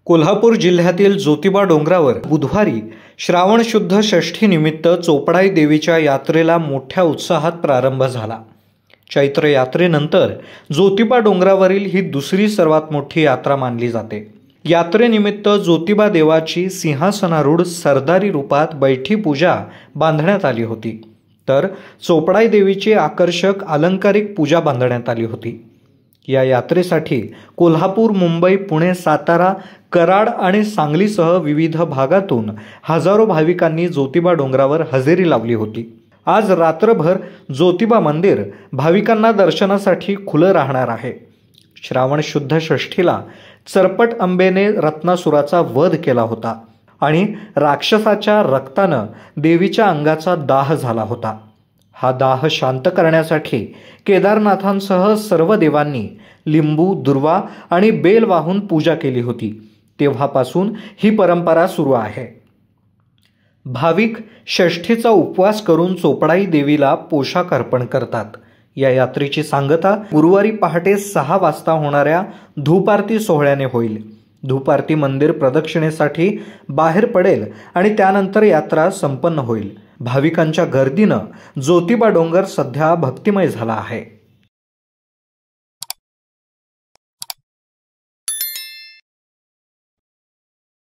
कोल्हापूर जिल्ह्यातील ज्योतिबा डोंगरावर बुधवारी श्रावण शुद्ध षष्ठी निमित्त चोपडाई देवीच्या यात्रेला मोठ्या उत्साहात प्रारंभ झाला। चैत्र यात्रेनंतर ज्योतिबा डोंगरावरील ही दुसरी सर्वात मोठी यात्रा मानली जाते। यात्रेनिमित्त ज्योतिबा देवाची सिंहासनारूढ सरदारी रूपात बैठी पूजा बांधण्यात आली होती, तर चोपडाई देवीची आकर्षक अलंकारिक पूजा बांधण्यात आली होती। या यात्रेसाठी कोल्हापूर, मुंबई, पुणे, सातारा, कराड आणि सांगलीसह विविध भागातून हजारो भाविकांनी ज्योतिबा डोंगरावर हजेरी लावली होती। आज रात्रभर ज्योतिबा मंदिर भाविकांना दर्शनासाठी खुलं राहणार आहे। श्रावण शुद्ध षष्ठीला चरपट अंबेने रत्नासुराचा वध केला होता आणि राक्षसाच्या रक्तानं देवीच्या अंगाचा दाह झाला होता। हा दाह शांत करण्यासाठी केदारनाथांसह सर्व देवांनी लिंबू, दुर्वा आणि बेल वाहून पूजा केली होती। तेव्हापासून ही परंपरा सुरू आहे। भाविक षष्ठीचा उपवास करून चोपडाई देवीला पोशाख अर्पण करतात। या यात्रेची सांगता गुरुवारी पहाटे 6 वाजता होणाऱ्या धूप आरती सोहळ्याने होईल। धूप आरती मंदिर प्रदक्षिणेसाठी बाहेर पडेल आणि त्यानंतर यात्रा संपन्न होईल। भाविकांच्या गर्दीनं ज्योतिबा डोंगर सध्या भक्तिमय झाला आहे।